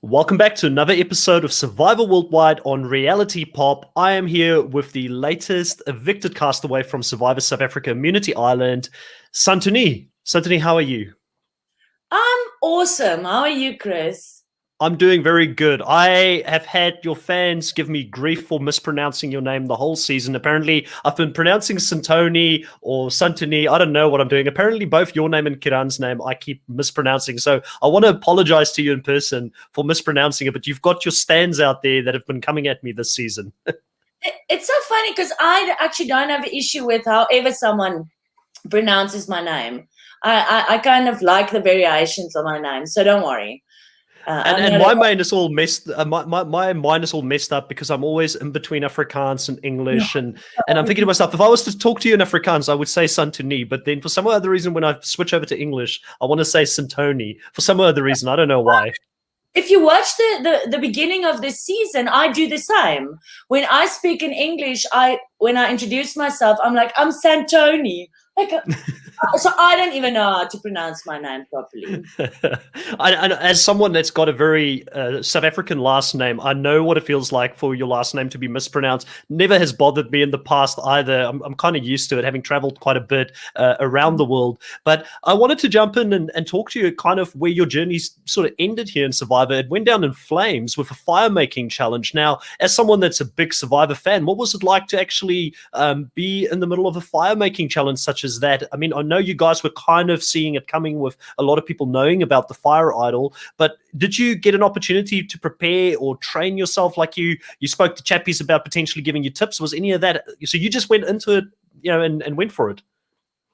Welcome back to another episode of Survivor Worldwide on Reality Pop. I am here with the latest evicted castaway from Survivor South Africa Immunity Island, Santoni. Santoni, how are you? I'm awesome. How are you, Chris? I'm doing very good. I have had your fans give me grief for mispronouncing your name the whole season. Apparently, I've been pronouncing Santoni or Santoni. I don't know what I'm doing. Apparently, both your name and Kiran's name I keep mispronouncing. So I want to apologize to you in person for mispronouncing it, but you've got your stands out there that have been coming at me this season. It's so funny because I actually don't have an issue with however someone pronounces my name. I kind of like the variations on my name, so don't worry. And my mind is all messed. My mind is all messed up because I'm always in between Afrikaans and English, and I'm thinking to myself, if I was to talk to you in Afrikaans, I would say Santoni, but then for some other reason, when I switch over to English, I want to say Santoni. For some other reason, I don't know why. If you watch the beginning of this season, I do the same. When I speak in English, when I introduce myself, I'm like, I'm Santoni. So I don't even know how to pronounce my name properly. As someone that's got a very South African last name, I know what it feels like for your last name to be mispronounced. Never has bothered me in the past either. I'm kind of used to it, having traveled quite a bit around the world. But I wanted to jump in and talk to you kind of where your journey sort of ended here in Survivor. It went down in flames with a fire-making challenge. Now, as someone that's a big Survivor fan, what was it like to actually be in the middle of a fire-making challenge such as that? I mean, I know you guys were kind of seeing it coming with a lot of people knowing about the fire idol, but did you get an opportunity to prepare or train yourself? Like you spoke to Chappies about potentially giving you tips. Was any of that? So you just went into it, and went for it.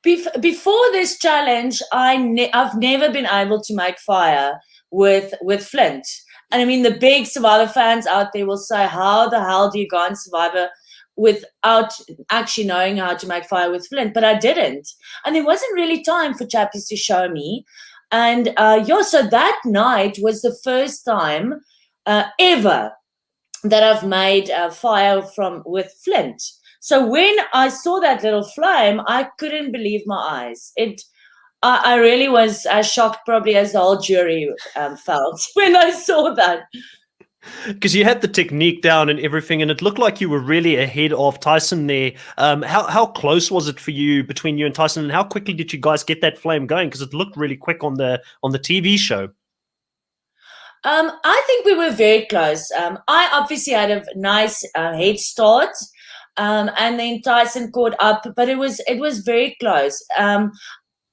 Before this challenge, I've never been able to make fire with flint. And I mean, the big Survivor fans out there will say, how the hell do you go on Survivor without actually knowing how to make fire with flint? But I didn't. And there wasn't really time for Chappies to show me. And so that night was the first time ever that I've made fire with flint. So when I saw that little flame, I couldn't believe my eyes. I really was as shocked probably as the whole jury felt when I saw that. Because you had the technique down and everything, and it looked like you were really ahead of Tyson there. How close was it for you between you and Tyson, and how quickly did you guys get that flame going? Because it looked really quick on the TV show. I think we were very close. I obviously had a nice head start, and then Tyson caught up, but it was very close.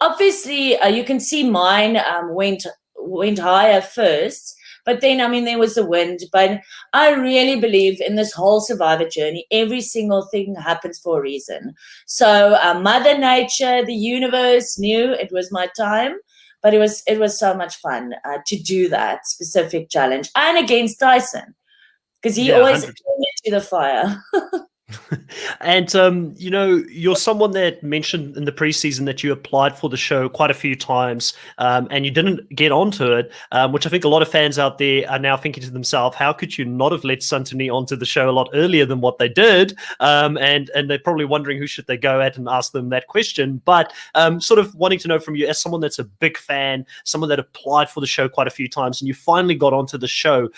Obviously, you can see mine went higher first. But then, I mean, there was the wind. But I really believe in this whole Survivor journey, every single thing happens for a reason. So Mother Nature, the universe knew it was my time. But it was so much fun to do that specific challenge. And against Tyson, because he always came into the fire. And you're someone that mentioned in the preseason that you applied for the show quite a few times, and you didn't get onto it, which I think a lot of fans out there are now thinking to themselves, how could you not have let Santoni onto the show a lot earlier than what they did? And they're probably wondering who should they go at and ask them that question. But sort of wanting to know from you, as someone that's a big fan, someone that applied for the show quite a few times, and you finally got onto the show,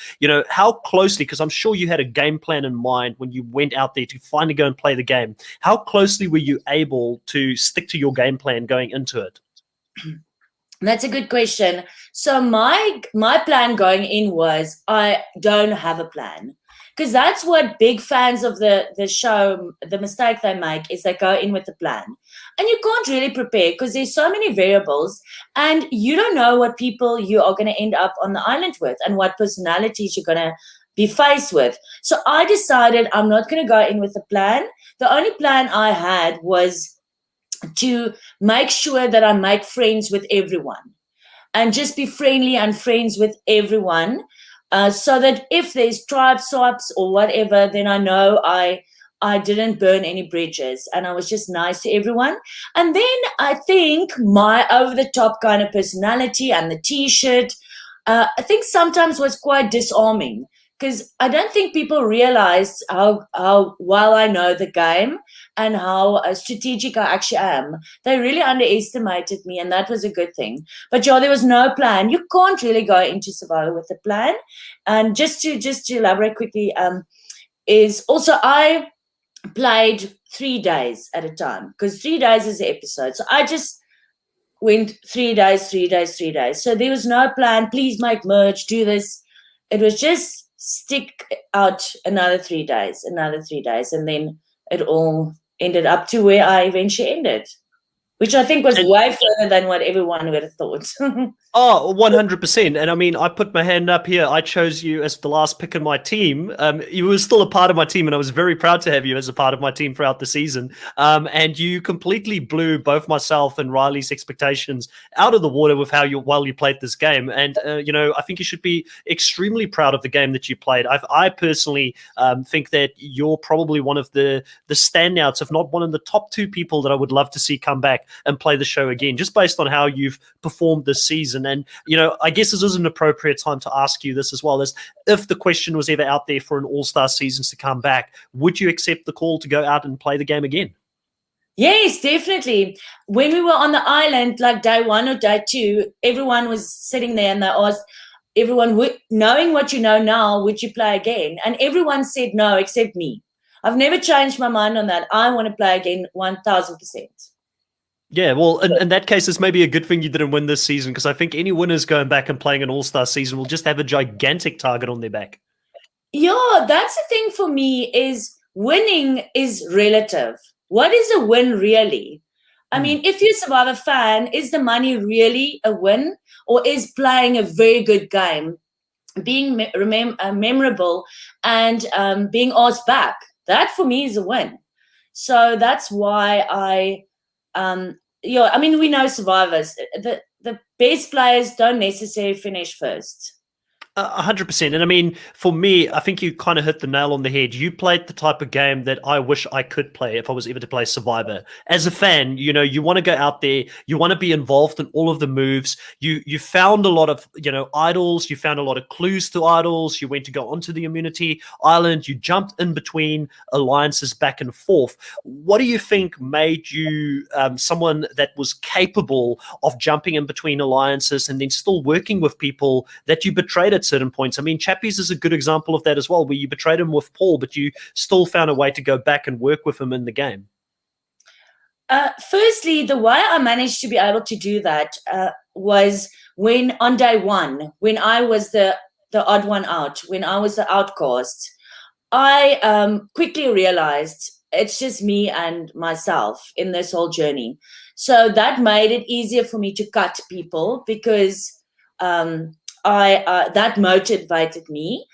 how closely, because I'm sure you had a game plan in mind when you went out there to finally go and play the game. How closely were you able to stick to your game plan going into it? That's a good question. So my plan going in was I don't have a plan, because that's what big fans of the show, the mistake they make is they go in with a plan. And you can't really prepare because there's so many variables and you don't know what people you are going to end up on the island with and what personalities you're going to be faced with. So I decided I'm not going to go in with a plan. The only plan I had was to make sure that I make friends with everyone and just be friendly and friends with everyone, so that if there's tribe swaps or whatever, then I know I didn't burn any bridges and I was just nice to everyone. And then I think my over-the-top kind of personality and the T-shirt, I think sometimes was quite disarming, because I don't think people realize how well I know the game and how strategic I actually am. They really underestimated me, and that was a good thing. But yeah, there was no plan. You can't really go into survival with a plan. And just to elaborate quickly, is also I played 3 days at a time, because 3 days is the episode. So I just went 3 days, 3 days, 3 days. So there was no plan. Please make merch, do this. It was just stick out another 3 days, and then it all ended up to where I eventually ended, which I think was way further than what everyone would have thought. Oh, 100%. And I mean, I put my hand up here. I chose you as the last pick in my team. You were still a part of my team, and I was very proud to have you as a part of my team throughout the season. And you completely blew both myself and Riley's expectations out of the water with how well you played this game. And, I think you should be extremely proud of the game that you played. I personally think that you're probably one of the standouts, if not one of the top 2 people that I would love to see come back and play the show again, just based on how you've performed this season. And, I guess this is an appropriate time to ask you this as well, as if the question was ever out there for an all-star seasons to come back, would you accept the call to go out and play the game again? Yes, definitely. When we were on the island, like day 1 or day 2, everyone was sitting there and they asked everyone, knowing what you know now, would you play again? And everyone said no, except me. I've never changed my mind on that. I want to play again 1,000%. Yeah, well, in that case, it's maybe a good thing you didn't win this season, because I think any winners going back and playing an all-star season will just have a gigantic target on their back. Yeah, that's the thing for me, is winning is relative. What is a win really? I mean, if you're a Survivor fan, is the money really a win, or is playing a very good game, being memorable, and being asked back? That for me is a win. So that's why we know survivors. The best players don't necessarily finish first. 100%. And I mean, for me, I think you kind of hit the nail on the head. You played the type of game that I wish I could play if I was ever to play Survivor. As a fan, you want to go out there, you want to be involved in all of the moves. You found a lot of, idols, you found a lot of clues to idols, you went to go onto the immunity island, you jumped in between alliances back and forth. What do you think made you someone that was capable of jumping in between alliances and then still working with people that you betrayed at certain points? I mean, Chappies is a good example of that as well, where you betrayed him with Paul, but you still found a way to go back and work with him in the game. Firstly, the way I managed to be able to do that was when on day 1, when I was the odd one out, when I was the outcast, I quickly realized it's just me and myself in this whole journey. So that made it easier for me to cut people, because that motivated me.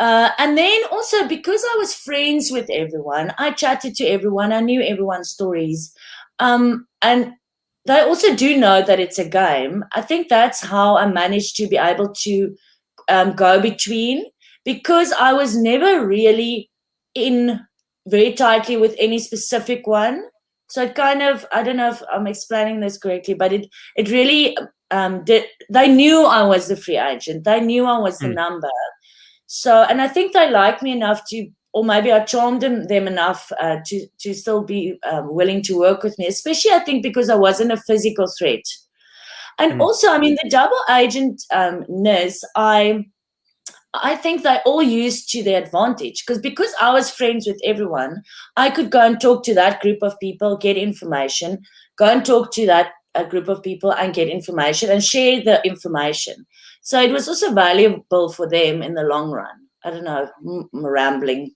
And then also, because I was friends with everyone, I chatted to everyone, I knew everyone's stories. And they also do know that it's a game. I think that's how I managed to be able to go between, because I was never really in very tightly with any specific one. So it kind of, I don't know if I'm explaining this correctly, but it really they knew I was the free agent. They knew I was the number. So, and I think they liked me enough to, or maybe I charmed them enough to still be willing to work with me, especially I think because I wasn't a physical threat. And also, I mean, the double agent-ness, I think they all used to their advantage, because I was friends with everyone, I could go and talk to that group of people, get information, go and talk to that group of people and get information and share the information. So it was also valuable for them in the long run. I don't know, I'm rambling.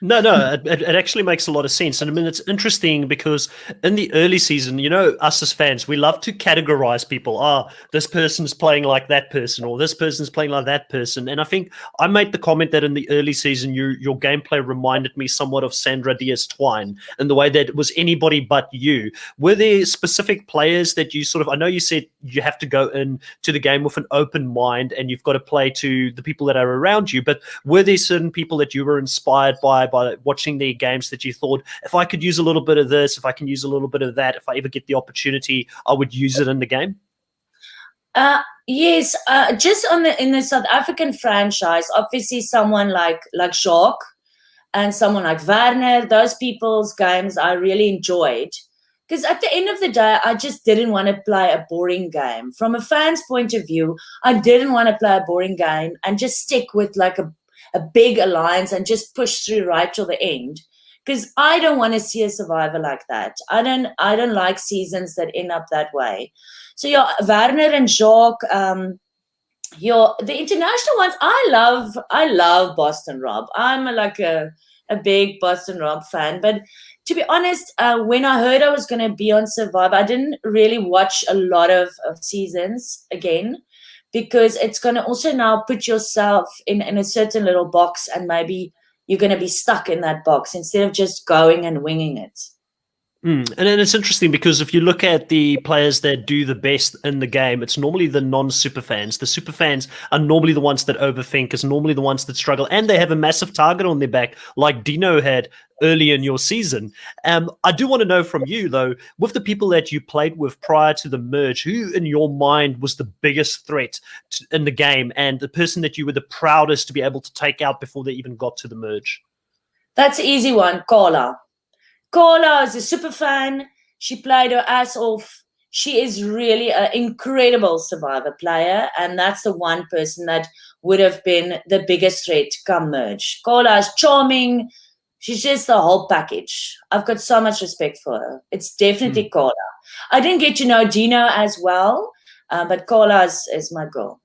No, it actually makes a lot of sense. And I mean, it's interesting because in the early season, us as fans, we love to categorize people. This person's playing like that person, or this person's playing like that person. And I think I made the comment that in the early season, your gameplay reminded me somewhat of Sandra Diaz-Twine in the way that it was anybody but you. Were there specific players that you I know you said you have to go in to the game with an open mind and you've got to play to the people that are around you, but were there certain people that you were inspired by watching their games that you thought, if I could use a little bit of this, if I can use a little bit of that, if I ever get the opportunity, I would use it in the game? Yes, just in the South African franchise, obviously someone like Jacques and someone like Werner, those people's games I really enjoyed. Because at the end of the day, I just didn't want to play a boring game. From a fan's point of view, I didn't want to play a boring game and just stick with like a big alliance and just push through right till the end. Because I don't want to see a survivor like that. I don't like seasons that end up that way. So yeah, Werner and Jacques, the international ones, I love Boston Rob. I'm like a big Boston Rob fan. But to be honest, when I heard I was going to be on Survivor, I didn't really watch a lot of seasons again, because it's going to also now put yourself in a certain little box, and maybe you're going to be stuck in that box instead of just going and winging it. And then it's interesting because if you look at the players that do the best in the game, it's normally the non-super fans. The super fans are normally the ones that overthink, is normally the ones that struggle, and they have a massive target on their back, like Dino had early in your season. I do want to know from you, though, with the people that you played with prior to the merge, who in your mind was the biggest threat in the game and the person that you were the proudest to be able to take out before they even got to the merge? That's an easy one, Carla. Carla is a super fan. She played her ass off. She is really an incredible Survivor player, and that's the one person that would have been the biggest threat come merge. Carla is charming. She's just the whole package. I've got so much respect for her. It's definitely Carla. I didn't get to know Dino as well, but Carla is my girl.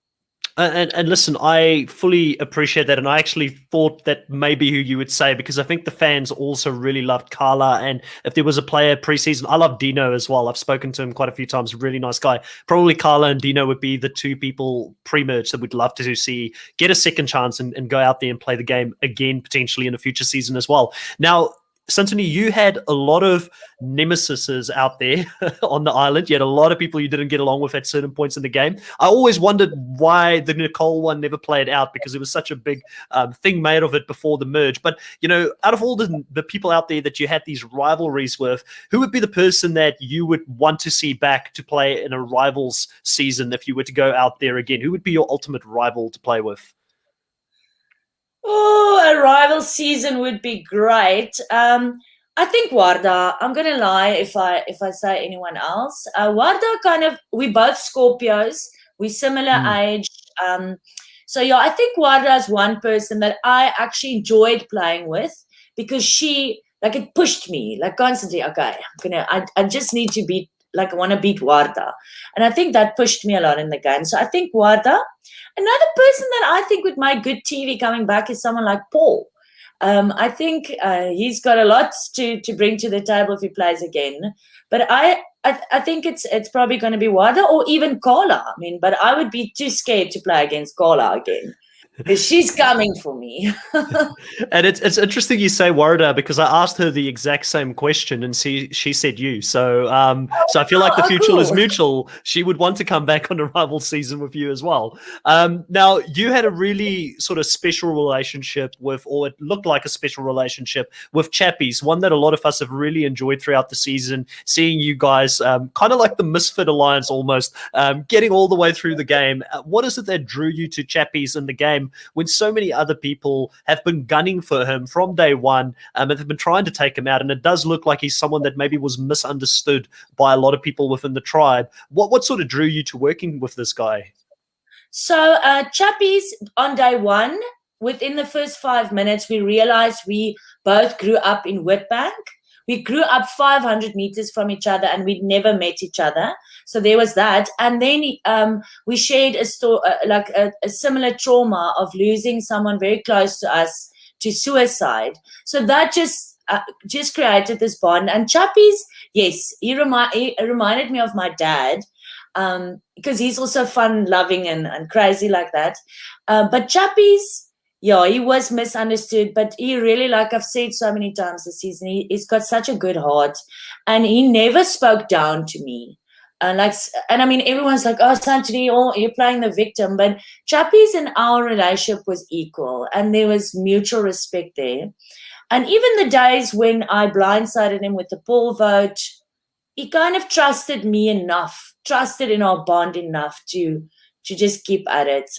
And listen, I fully appreciate that, and I actually thought that maybe who you would say, because I think the fans also really loved Carla, and if there was a player preseason, I love Dino as well. I've spoken to him quite a few times, really nice guy. Probably Carla and Dino would be the two people pre-merge that we'd love to see get a second chance and go out there and play the game again, potentially in a future season as well. Now, Santoni, you had a lot of nemesises out there on the island. You had a lot of people you didn't get along with at certain points in the game. I always wondered why the Nicole one never played out, because it was such a big thing made of it before the merge. But, you know, out of all the people out there that you had these rivalries with, who would be the person that you would want to see back to play in a rivals season if you were to go out there again? Who would be your ultimate rival to play with? Oh, a rival season would be great. I think Warda. I'm gonna lie if I say anyone else. Warda we both Scorpios. We similar age. So yeah, I think Warda is one person that I actually enjoyed playing with, because she it pushed me constantly. Okay, I just need to beat. I want to beat Warda, and I think that pushed me a lot in the game. So I think Warda. Another person that I think would make good TV coming back is someone like Paul. I think he's got a lot to bring to the table if he plays again. But I think it's probably going to be Wada or even Carla. I mean, but I would be too scared to play against Carla again, because she's coming for me. And it's interesting you say Warda, because I asked her the exact same question and she said you. So so I feel like the future is mutual. She would want to come back on a rival season with you as well. Now, you had a really sort of special relationship with, or it looked like a special relationship with Chappies, one that a lot of us have really enjoyed throughout the season, seeing you guys kind of like the Misfit Alliance almost, getting all the way through the game. What is it that drew you to Chappies in the game when so many other people have been gunning for him from day one and have been trying to take him out? And it does look like he's someone that maybe was misunderstood by a lot of people within the tribe. What sort of drew you to working with this guy? So Chappies, on day one, within the first 5 minutes, we realized we both grew up in Witbank. We grew up 500 meters from each other, and we'd never met each other. So there was that. And then we shared a similar trauma of losing someone very close to us to suicide. So that just created this bond. And Chappies, yes, he reminded me of my dad, because he's also fun-loving and crazy like that. But Chappies, yeah, he was misunderstood, but he really, like I've said so many times this season, he's got such a good heart, and he never spoke down to me. And I mean, everyone's like, "Oh, Santoni, you're playing the victim," but Chappies and our relationship was equal, and there was mutual respect there. And even the days when I blindsided him with the poll vote, he kind of trusted me enough, trusted in our bond enough to just keep at it.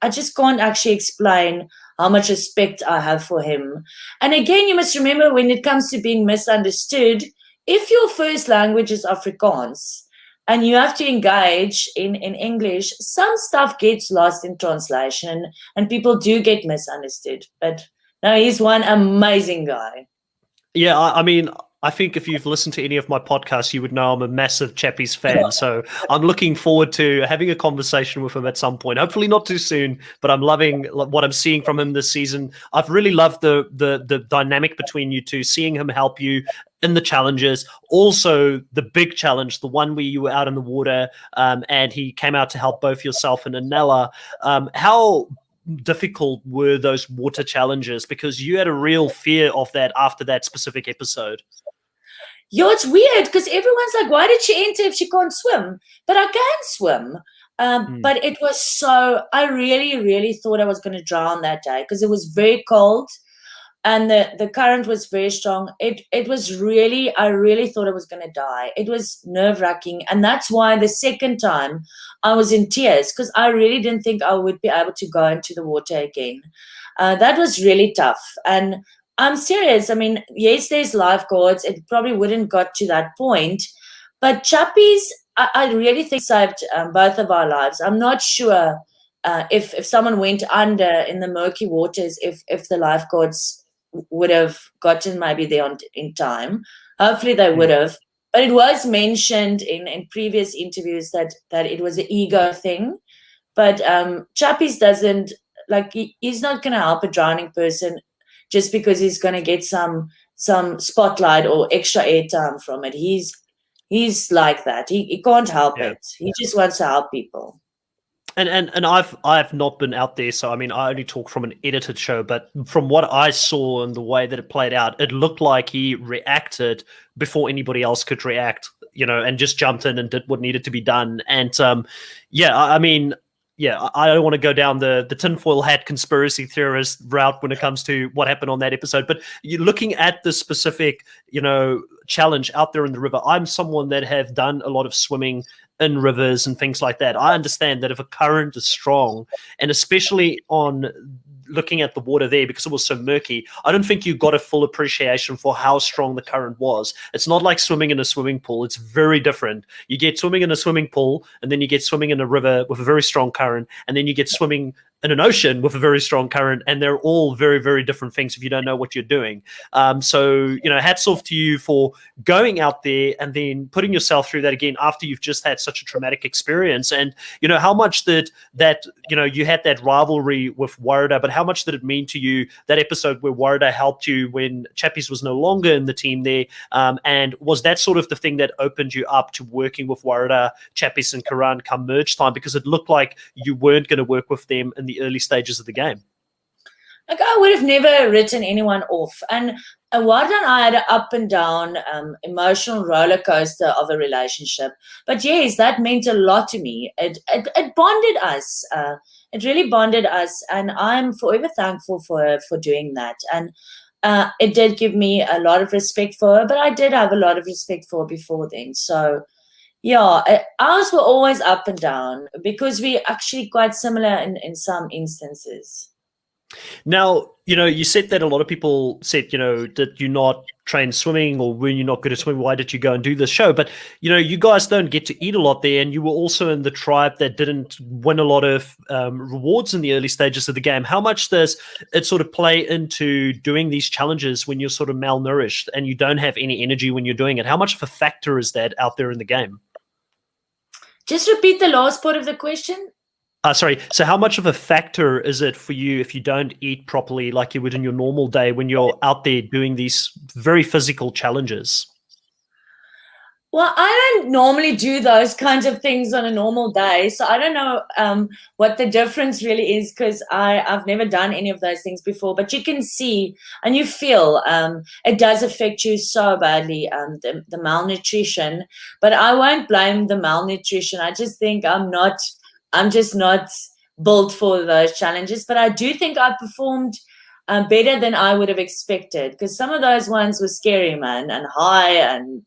I just can't actually explain how much respect I have for him. And again, you must remember, when it comes to being misunderstood, if your first language is Afrikaans and you have to engage in English, some stuff gets lost in translation and people do get misunderstood. But no, he's one amazing guy. Yeah, I mean, I think if you've listened to any of my podcasts, you would know I'm a massive Chappies fan. So I'm looking forward to having a conversation with him at some point. Hopefully not too soon, but I'm loving what I'm seeing from him this season. I've really loved the dynamic between you two, seeing him help you in the challenges. Also, the big challenge, the one where you were out in the water and he came out to help both yourself and Anella. How difficult were those water challenges? Because you had a real fear of that after that specific episode. Yeah, it's weird because everyone's like, why did she enter if she can't swim? But I can swim. But it was so, I really, really thought I was going to drown that day because it was very cold and the current was very strong. It was really, I really thought I was going to die. It was nerve-wracking. And that's why the second time I was in tears, because I really didn't think I would be able to go into the water again. That was really tough. And I'm serious. I mean, yes, there's lifeguards. It probably wouldn't got to that point. But Chappies, I really think saved both of our lives. I'm not sure if someone went under in the murky waters, if the lifeguards would have gotten maybe there in time. Hopefully they would have. But it was mentioned in previous interviews that it was an ego thing. But Chappies doesn't, like, he's not going to help a drowning person just because he's going to get some spotlight or extra airtime from it. He's like that. He can't help it. He just wants to help people. And I've not been out there, so I mean I only talk from an edited show, but from what I saw and the way that it played out, it looked like he reacted before anybody else could react, and just jumped in and did what needed to be done. And I mean, I don't want to go down the tinfoil hat conspiracy theorist route when it comes to what happened on that episode. But you're looking at the specific, challenge out there in the river. I'm someone that have done a lot of swimming in rivers and things like that. I understand that if a current is strong, and especially on looking at the water there, because it was so murky, I don't think you got a full appreciation for how strong the current was. It's not like swimming in a swimming pool. It's very different. You get swimming in a swimming pool, and then you get swimming in a river with a very strong current, and then you get swimming in an ocean with a very strong current, and they're all very, very different things if you don't know what you're doing. So, hats off to you for going out there and then putting yourself through that again after you've just had such a traumatic experience. And, how much that you had that rivalry with Warda, but how much did it mean to you, that episode where Warda helped you when Chappies was no longer in the team there? And was that sort of the thing that opened you up to working with Warda, Chappies, and Karan come merge time? Because it looked like you weren't going to work with them in the early stages of the game. Like, I would have never written anyone off. And Warda and I had an up and down emotional roller coaster of a relationship. But yes, that meant a lot to me. It bonded us. It really bonded us. And I'm forever thankful for her for doing that. And it did give me a lot of respect for her, but I did have a lot of respect for her before then. So yeah, ours were always up and down because we're actually quite similar in some instances. Now, you said that a lot of people said, did you not train swimming, or were you not good at swimming? Why did you go and do this show? But, you guys don't get to eat a lot there, and you were also in the tribe that didn't win a lot of rewards in the early stages of the game. How much does it sort of play into doing these challenges when you're sort of malnourished and you don't have any energy when you're doing it? How much of a factor is that out there in the game? Just repeat the last part of the question. Sorry. So how much of a factor is it for you if you don't eat properly like you would in your normal day when you're out there doing these very physical challenges? Well, I don't normally do those kinds of things on a normal day, so I don't know what the difference really is because I've never done any of those things before. But you can see and you feel it does affect you so badly, the malnutrition. But I won't blame the malnutrition. I just think I'm just not built for those challenges. But I do think I performed better than I would have expected because some of those ones were scary, man, and high and.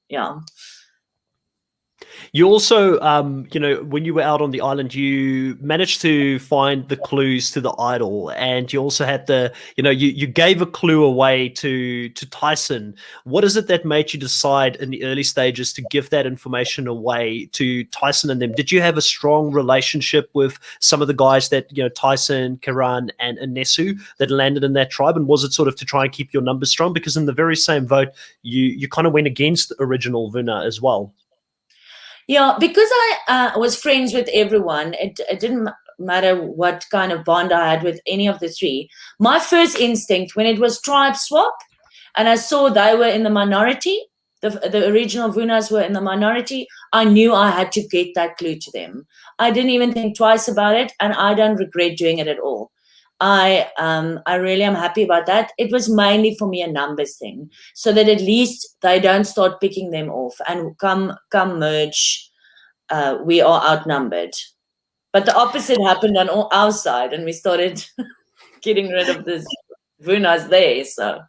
You also, when you were out on the island, you managed to find the clues to the idol, and you also had you gave a clue away to Tyson. What is it that made you decide in the early stages to give that information away to Tyson and them? Did you have a strong relationship with some of the guys that, Tyson, Karan, and Inesu that landed in that tribe? And was it sort of to try and keep your numbers strong? Because in the very same vote, you kind of went against original Vuna as well. Yeah, because I was friends with everyone, it didn't matter what kind of bond I had with any of the three. My first instinct when it was tribe swap and I saw they were in the minority, the original Vunas were in the minority, I knew I had to get that clue to them. I didn't even think twice about it, and I don't regret doing it at all. I really am happy about that. It was mainly for me a numbers thing, so that at least they don't start picking them off and come merge. We are outnumbered, but the opposite happened on our side, and we started getting rid of this Vunas there. So.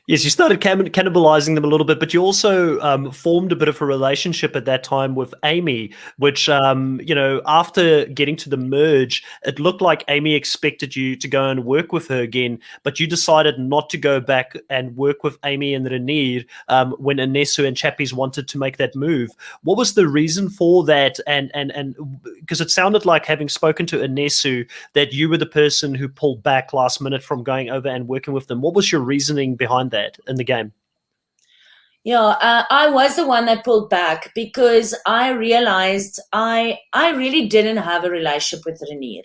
Yes, you started cannibalizing them a little bit, but you also formed a bit of a relationship at that time with Amy, which, after getting to the merge, it looked like Amy expected you to go and work with her again, but you decided not to go back and work with Amy and Returnee when Inesu and Chappies wanted to make that move. What was the reason for that? And because it sounded like, having spoken to Inesu, that you were the person who pulled back last minute from going over and working with them. What was your reasoning behind that in the game? Yeah, I was the one that pulled back because I realized I really didn't have a relationship with Returnee.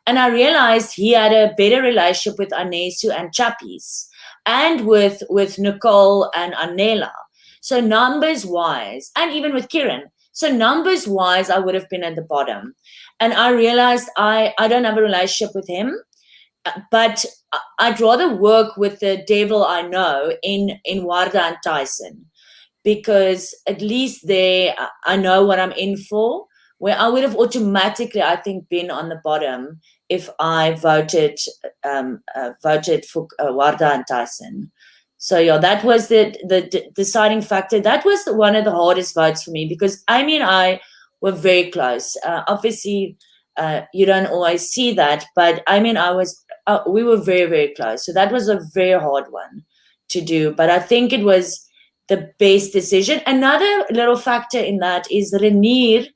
And I realized he had a better relationship with Anesu and Chappies and with Nicole and Anela. So numbers wise, and even with Kieran. So numbers wise, I would have been at the bottom. And I realized I don't have a relationship with him, but I'd rather work with the devil I know in Warda and Tyson, because at least there I know what I'm in for, where I would have automatically, I think, been on the bottom if I voted for Warda and Tyson. So yeah, that was the deciding factor. That was one of the hardest votes for me, because Amy and I were very close. Obviously, you don't always see that, but Amy and I we were very, very close. So that was a very hard one to do, but I think it was the best decision. Another little factor in that is Returnee.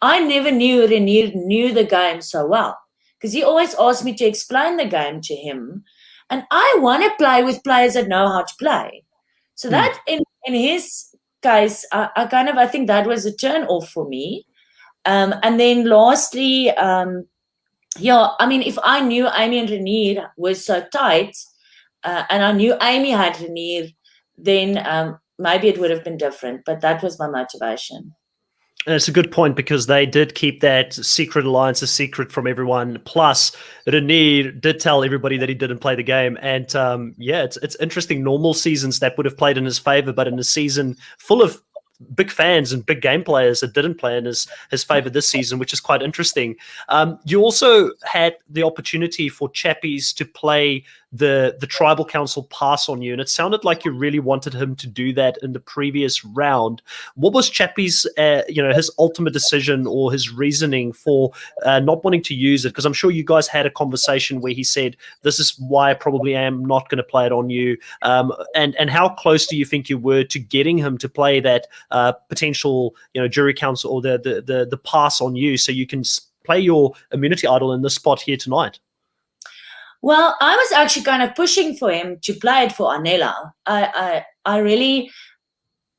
I never knew Returnee knew the game so well, because he always asked me to explain the game to him. And I want to play with players that know how to play. So that in his case, I think that was a turn off for me. And then lastly, if I knew Amy and Returnee were so tight, and I knew Amy had Returnee, then maybe it would have been different. But that was my motivation. And it's a good point, because they did keep that secret alliance a secret from everyone. Plus, Returnee did tell everybody that he didn't play the game. And it's interesting. Normal seasons that would have played in his favor, but in a season full of big fans and big game players that didn't play in his favor this season, which is quite interesting. You also had the opportunity for Chappies to play the tribal council pass on you, and it sounded like you really wanted him to do that in the previous round. What was Chappies, his ultimate decision or his reasoning for not wanting to use it? Because I'm sure you guys had a conversation where he said, "This is why I probably am not going to play it on you." And how close do you think you were to getting him to play that potential, jury council or the pass on you, so you can play your immunity idol in this spot here tonight? Well, I was actually kind of pushing for him to play it for Anela. I really,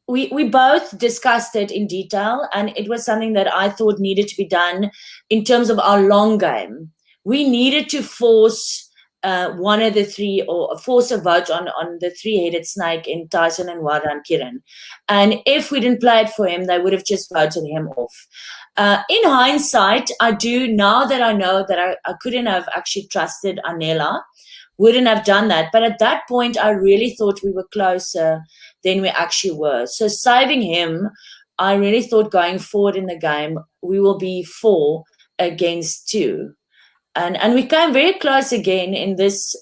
we both discussed it in detail, and it was something that I thought needed to be done in terms of our long game. We needed to force one of the three, or force a vote on the three-headed snake in Tyson and Wada and Kieran. And if we didn't play it for him, they would have just voted him off. In hindsight, I do, now that I know that I couldn't have actually trusted Anela, wouldn't have done that. But at that point, I really thought we were closer than we actually were. So saving him, I really thought going forward in the game, we will be 4 against 2. And we came very close again in this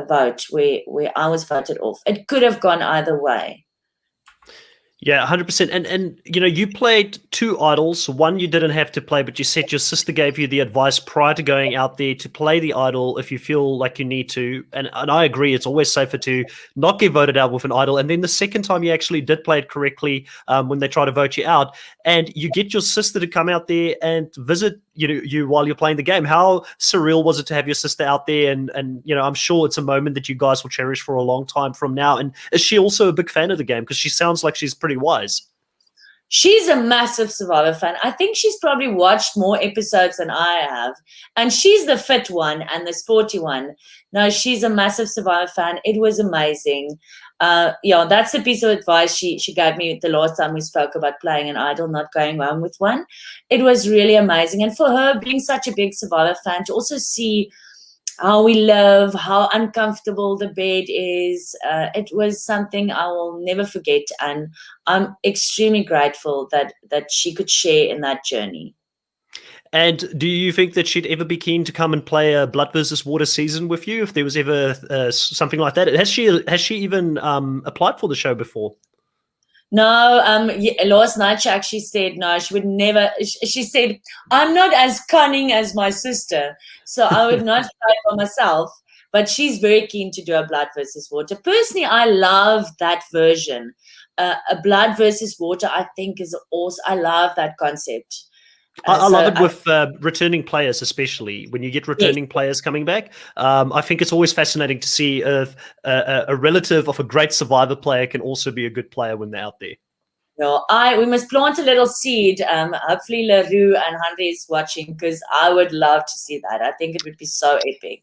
vote where I was voted off. It could have gone either way. Yeah, 100%. And you played two idols. One you didn't have to play, but you said your sister gave you the advice prior to going out there to play the idol if you feel like you need to. And I agree, it's always safer to not get voted out with an idol. And then the second time you actually did play it correctly, when they try to vote you out, and you get your sister to come out there and visit you while you're playing the game. How surreal was it to have your sister out there? And I'm sure it's a moment that you guys will cherish for a long time from now. And is she also a big fan of the game? Because she sounds like she's pretty wise. She's a massive Survivor fan. I think she's probably watched more episodes than I have. And she's the fit one and the sporty one. No, she's a massive Survivor fan. It was amazing. That's the piece of advice she gave me the last time we spoke about playing an idol, not going home with one. It was really amazing. And for her, being such a big Survivor fan, to also see how we live, how uncomfortable the bed is. It was something I will never forget, and I'm extremely grateful that she could share in that journey. And do you think that she'd ever be keen to come and play a Blood versus Water season with you if there was ever something like that? Has she even applied for the show before? No, last night she actually said no, she would never. She said, I'm not as cunning as my sister, so I would not try for myself. But she's very keen to do a Blood versus Water. Personally, I love that version. A Blood versus Water, I think, is awesome. I love that concept. I love it with returning players, especially when you get returning players coming back. I think it's always fascinating to see if a relative of a great Survivor player can also be a good player when they're out there. No, we must plant a little seed. Hopefully LaRue and Henry is watching, because I would love to see that. I think it would be so epic.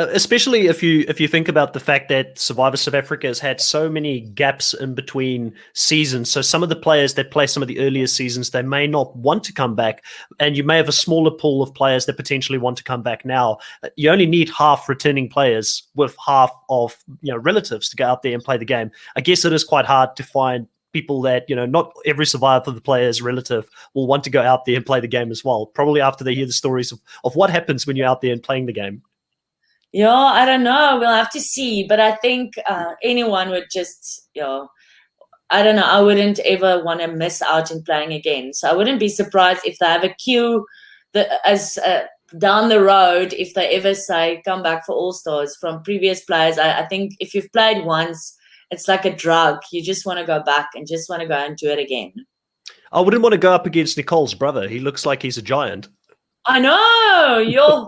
Especially if you think about the fact that Survivor South Africa has had so many gaps in between seasons. So some of the players that play some of the earlier seasons, they may not want to come back, and you may have a smaller pool of players that potentially want to come back now. You only need half returning players with half of relatives to go out there and play the game. I guess it is quite hard to find people that, not every Survivor player's relative will want to go out there and play the game as well, probably after they hear the stories of what happens when you're out there and playing the game. Yeah, I don't know. We'll have to see. But I think anyone would just, I don't know. I wouldn't ever want to miss out in playing again. So I wouldn't be surprised if they have a queue down the road, if they ever say, come back for All-Stars from previous players. I think if you've played once, it's like a drug. You just want to go back and just want to go and do it again. I wouldn't want to go up against Nicole's brother. He looks like he's a giant. I know.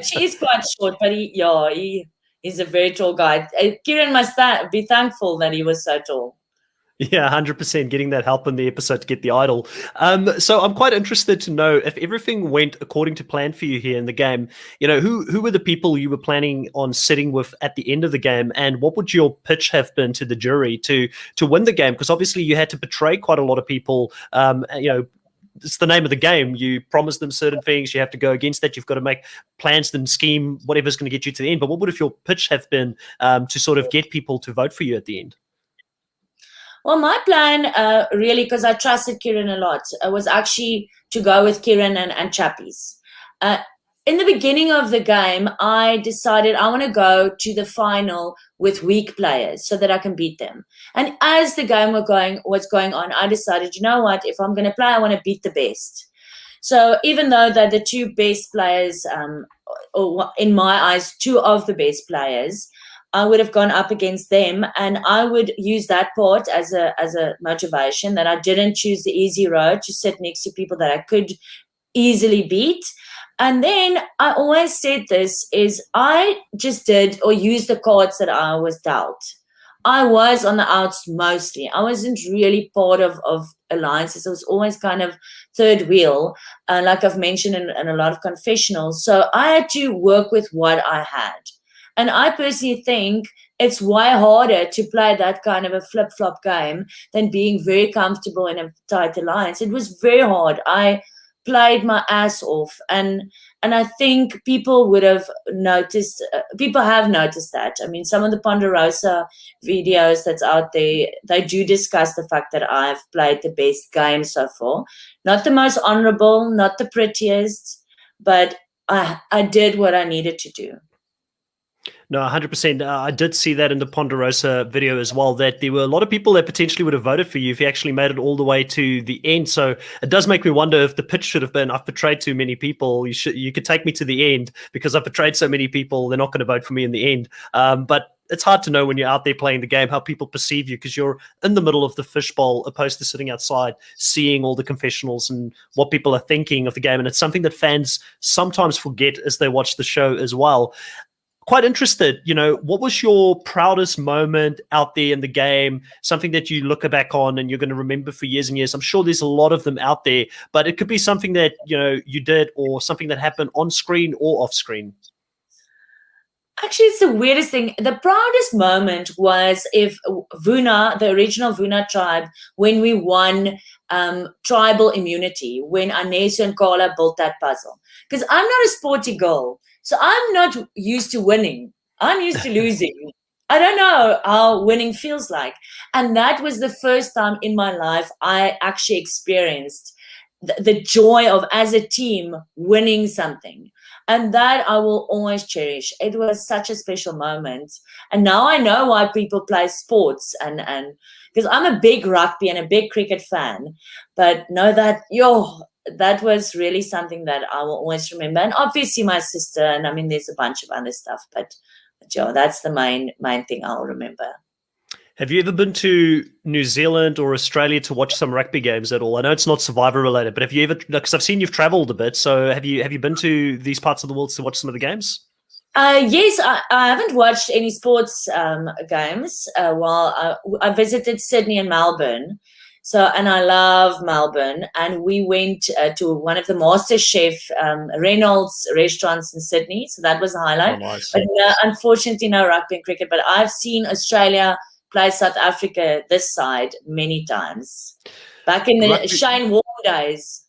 She is quite short, but he is a very tall guy. Kieran must be thankful that he was so tall. Yeah, 100% getting that help in the episode to get the idol. So I'm quite interested to know if everything went according to plan for you here in the game. Who were the people you were planning on sitting with at the end of the game, and what would your pitch have been to the jury to win the game? Because obviously you had to betray quite a lot of people. It's the name of the game. You promise them certain things. You have to go against that. You've got to make plans and scheme whatever's going to get you to the end. But what would your pitch have been to sort of get people to vote for you at the end? Well, my plan, really, because I trusted Kieran a lot, was actually to go with Kieran and Chappies. In the beginning of the game, I decided I want to go to the final with weak players so that I can beat them. And as the game was going on, I decided, you know what, if I'm going to play, I want to beat the best. So even though they're the two best players, or in my eyes, two of the best players, I would have gone up against them, and I would use that part as a motivation, that I didn't choose the easy road to sit next to people that I could easily beat. And then I always said this is I just did or used the cards that I was dealt. I was on the outs mostly. I wasn't really part of alliances. I was always kind of third wheel, like I've mentioned in a lot of confessionals. So I had to work with what I had. And I personally think it's way harder to play that kind of a flip-flop game than being very comfortable in a tight alliance. It was very hard. I played my ass off, and I think people would have noticed. People have noticed that. I mean, some of the Ponderosa videos that's out there, they do discuss the fact that I've played the best game so far. Not the most honorable, not the prettiest, but I did what I needed to do. No, 100%. I did see that in the Ponderosa video as well, that there were a lot of people that potentially would have voted for you if you actually made it all the way to the end. So it does make me wonder if the pitch should have been, I've betrayed too many people. You could take me to the end because I've betrayed so many people. They're not going to vote for me in the end. But it's hard to know when you're out there playing the game how people perceive you because you're in the middle of the fishbowl opposed to sitting outside seeing all the confessionals and what people are thinking of the game. And it's something that fans sometimes forget as they watch the show as well. Quite interested, what was your proudest moment out there in the game, something that you look back on and you're going to remember for years and years? I'm sure there's a lot of them out there, but it could be something that, you did or something that happened on screen or off screen. Actually, it's the weirdest thing. The proudest moment was if Vuna, the original Vuna tribe, when we won tribal immunity, when Anesu and Carla built that puzzle. Because I'm not a sporty girl, so I'm not used to winning. I'm used to losing. I don't know how winning feels like. And that was the first time in my life I actually experienced the joy of, as a team, winning something. And that I will always cherish. It was such a special moment. And now I know why people play sports, and because I'm a big rugby and a big cricket fan. But know that, that was really something that I will always remember. And obviously my sister, and I mean, there's a bunch of other stuff, but that's the main thing I'll remember. Have you ever been to New Zealand or Australia to watch some rugby games at all? I know it's not Survivor related, but have you ever, because I've seen you've traveled a bit, so have you been to these parts of the world to watch some of the games? Yes, I haven't watched any sports games. While I visited Sydney and Melbourne, and I love Melbourne, and we went to one of the Master Chef Reynolds restaurants in Sydney, so that was a highlight. Oh, nice. But unfortunately, no rugby and cricket. But I've seen Australia play South Africa this side many times, back in the Shane Warne days.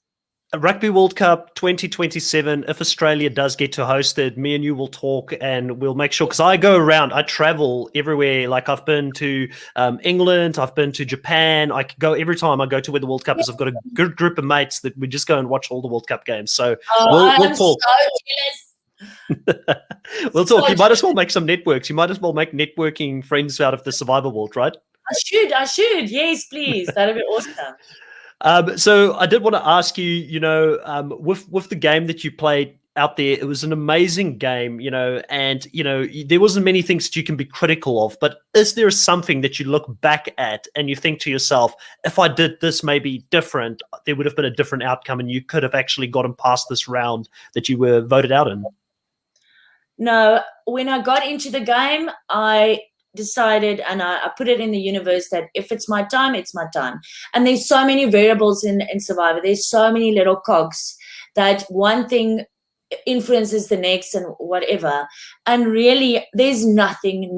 Rugby World Cup 2027, if Australia does get to host it, me and you will talk and we'll make sure, because I go around, I travel everywhere. Like I've been to England, I've been to Japan. I go every time I go to where the World Cup is. I've got a good group of mates that we just go and watch all the World Cup games. So we'll talk. So jealous. We'll talk. You might as well make some networks. You might as well make networking friends out of the Survivor world, right? I should. Yes, please. That'd be awesome. So I did want to ask you, with the game that you played out there, it was an amazing game, and, there wasn't many things that you can be critical of, but is there something that you look back at and you think to yourself, if I did this maybe different, there would have been a different outcome and you could have actually gotten past this round that you were voted out in? No, when I got into the game, I decided, and I put it in the universe, that if it's my time, it's my time. And there's so many variables in Survivor. There's so many little cogs that one thing influences the next and whatever. And really, there's nothing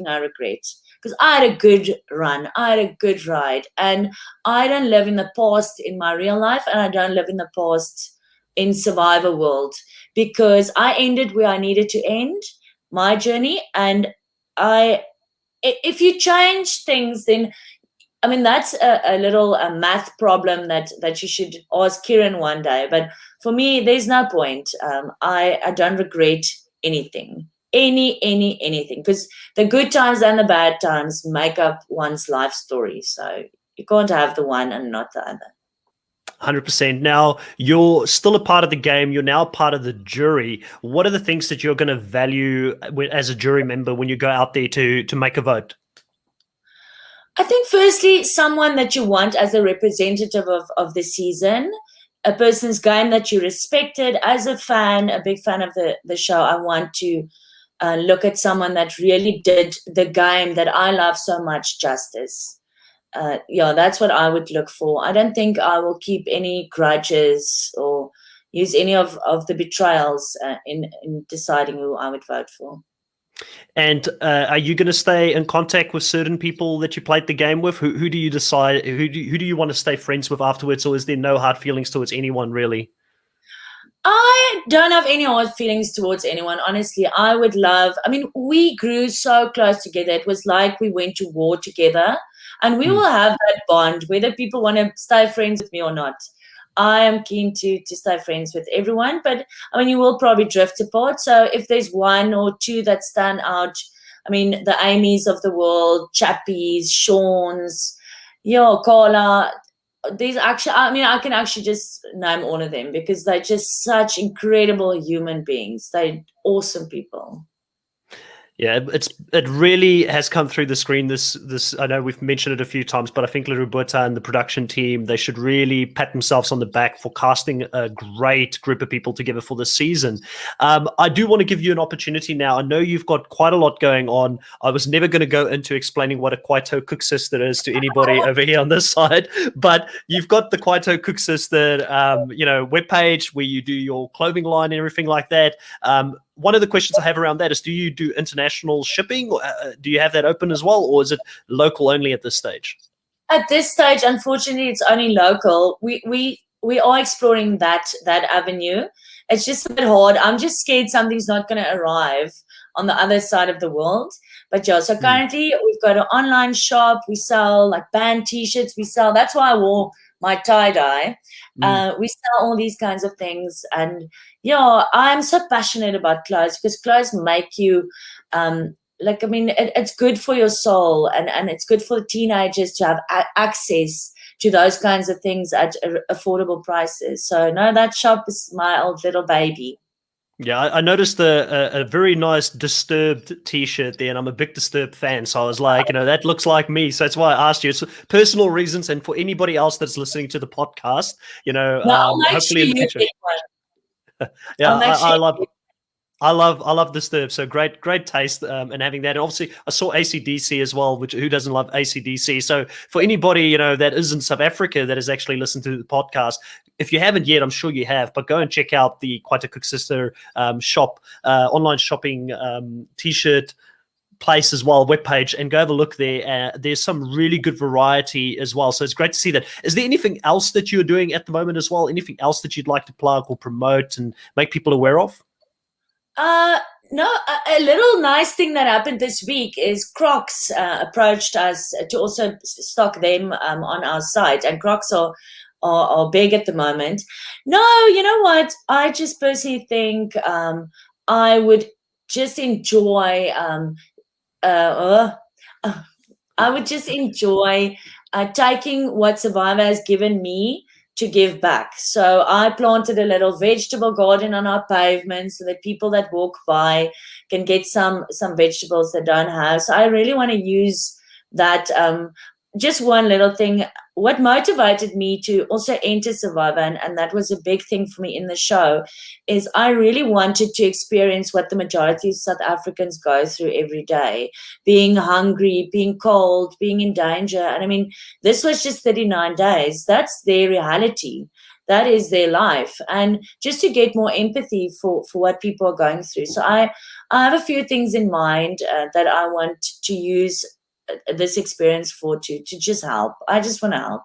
I regret. Because I had a good run. I had a good ride. And I don't live in the past in my real life, and I don't live in the past in Survivor world, because I ended where I needed to end my journey. And if you change things, then, I mean, that's a little math problem that you should ask Kieran one day. But for me, there's no point. I don't regret anything, anything, because the good times and the bad times make up one's life story. So you can't have the one and not the other. 100%. Now, you're still a part of the game. You're now part of the jury. What are the things that you're going to value as a jury member when you go out there to make a vote? I think, firstly, someone that you want as a representative of the season, a person's game that you respected. As a fan, a big fan of the show, I want to look at someone that really did the game that I love so much justice. That's what I would look for. I don't think I will keep any grudges or use any of the betrayals in deciding who I would vote for. And are you going to stay in contact with certain people that you played the game with? Who do you decide? Who do you want to stay friends with afterwards, or is there no hard feelings towards anyone really? I don't have any hard feelings towards anyone. Honestly, I would love. I mean, we grew so close together. It was like we went to war together. And we will have that bond, whether people want to stay friends with me or not. I am keen to stay friends with everyone, but I mean, you will probably drift apart. So if there's one or two that stand out, I mean, the Amy's of the world, Chappies, Sean's, Carla, these actually, I mean, I can actually just name all of them because they're just such incredible human beings. They're awesome people. Yeah, it really has come through the screen. This I know we've mentioned it a few times, but I think Lerubuta and the production team, they should really pat themselves on the back for casting a great group of people together for this season. I do want to give you an opportunity now. I know you've got quite a lot going on. I was never going to go into explaining what a Kwaito cook sister is to anybody over here on this side, but you've got the Kwaito cook sister, webpage where you do your clothing line and everything like that. One of the questions I have around that is, do you do international shipping? Or, do you have that open as well, or is it local only at this stage? At this stage, unfortunately, it's only local. We are exploring that avenue. It's just a bit hard. I'm just scared something's not going to arrive on the other side of the world. But yeah, so currently we've got an online shop. We sell like band T-shirts. That's why I wore my tie-dye. We sell all these kinds of things. And yeah, I'm so passionate about clothes because clothes make you, it's good for your soul and it's good for teenagers to have access to those kinds of things at affordable prices. So no, that shop is my old little baby. Yeah, I noticed a very nice Disturbed T-shirt there, and I'm a big Disturbed fan, so I was like, that looks like me. So that's why I asked you. It's personal reasons, and for anybody else that's listening to the podcast, hopefully in the future. Yeah, I love Disturbed. So great taste in having that. And obviously, I saw AC/DC as well, which who doesn't love AC/DC? So for anybody that is in South Africa that has actually listened to the podcast, if you haven't yet, I'm sure you have, but go and check out the Kwaito Cook Sister shop, online shopping T-shirt place as well, webpage, and go have a look there. There's some really good variety as well. So it's great to see that. Is there anything else that you're doing at the moment as well? Anything else that you'd like to plug or promote and make people aware of? No, a little nice thing that happened this week is Crocs approached us to also stock them on our site, and Crocs are big at the moment. No, you know what? I just personally think I would just enjoy. I would just enjoy taking what Survivor has given me to give back. So I planted a little vegetable garden on our pavement so that people that walk by can get some vegetables they don't have. So I really want to use that. Just one little thing. What motivated me to also enter Survivor, and that was a big thing for me in the show, is I really wanted to experience what the majority of South Africans go through every day, being hungry, being cold, being in danger. And I mean, this was just 39 days. That's their reality. That is their life. And just to get more empathy for what people are going through. So I have a few things in mind that I want to use this experience to just help. I just want to help.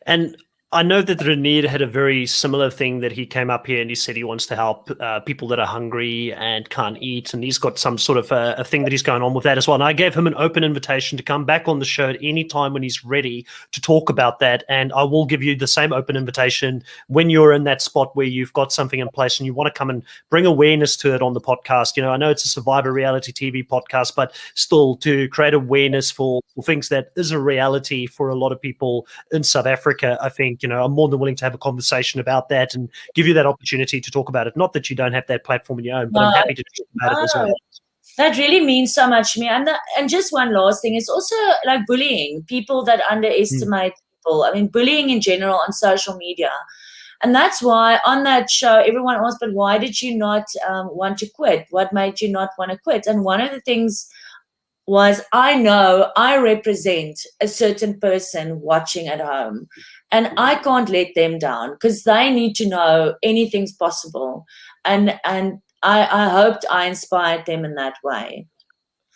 And I know that Returnee had a very similar thing that he came up here and he said he wants to help people that are hungry and can't eat. And he's got some sort of a thing that he's going on with that as well. And I gave him an open invitation to come back on the show at any time when he's ready to talk about that. And I will give you the same open invitation when you're in that spot where you've got something in place and you want to come and bring awareness to it on the podcast. I know it's a Survivor reality TV podcast, but still to create awareness for things that is a reality for a lot of people in South Africa, I think, I'm more than willing to have a conversation about that and give you that opportunity to talk about it. Not that you don't have that platform on your own, but I'm happy to talk about it as well. That really means so much to me. And just one last thing, it's also like bullying, people that underestimate people. I mean, bullying in general on social media. And that's why on that show, everyone asked, but why did you not want to quit? What made you not want to quit? And one of the things was, I know I represent a certain person watching at home, and I can't let them down because they need to know anything's possible. And I hoped I inspired them in that way.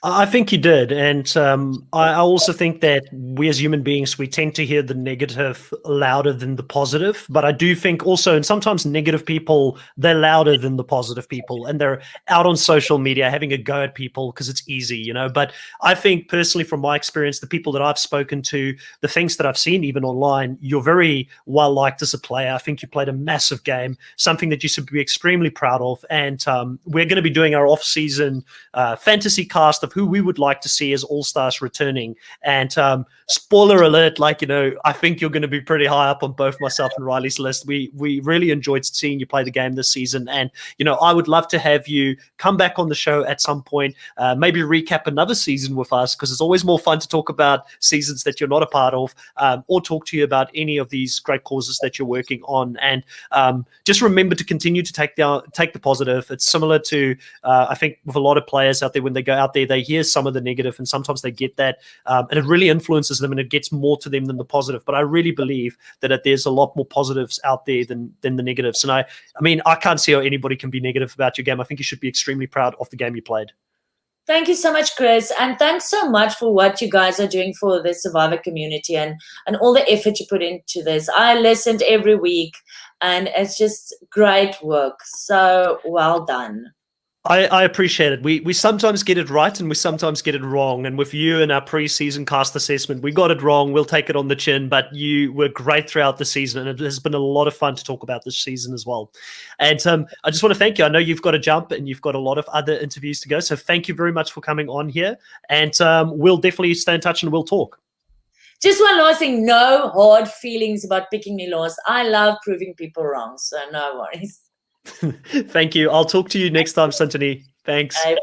I think you did. And I also think that we as human beings, we tend to hear the negative louder than the positive. But I do think also, and sometimes negative people, they're louder than the positive people. And they're out on social media having a go at people because it's easy, you know. But I think personally, from my experience, the people that I've spoken to, the things that I've seen even online, you're very well liked as a player. I think you played a massive game, something that you should be extremely proud of. And we're going to be doing our off-season fantasy cast of who we would like to see as all-stars returning. And spoiler alert, like, you know, I think you're going to be pretty high up on both myself and Riley's list. We really enjoyed seeing you play the game this season. And, you know, I would love to have you come back on the show at some point, maybe recap another season with us, because it's always more fun to talk about seasons that you're not a part of, or talk to you about any of these great causes that you're working on. And just remember to continue to take the positive. It's similar to, I think, with a lot of players out there, when they go out there, they hear some of the negative, and sometimes they get that, and it really influences them, and it gets more to them than the positive. But I really believe that there's a lot more positives out there than the negatives. And I mean, I can't see how anybody can be negative about your game. I think you should be extremely proud of the game you played. Thank you so much, Chris. And thanks so much for what you guys are doing for the Survivor community and all the effort you put into this. I listened every week, and it's just great work. So well done. I appreciate it. We sometimes get it right and we sometimes get it wrong. And with you and our preseason cast assessment, we got it wrong. We'll take it on the chin, but you were great throughout the season, and it has been a lot of fun to talk about this season as well. And I just want to thank you. I know you've got to jump and you've got a lot of other interviews to go. So thank you very much for coming on here. And we'll definitely stay in touch and we'll talk. Just one last thing, no hard feelings about picking me last. I love proving people wrong, so no worries. Thank you. I'll talk to you next time, Santoni. Thanks. Bye.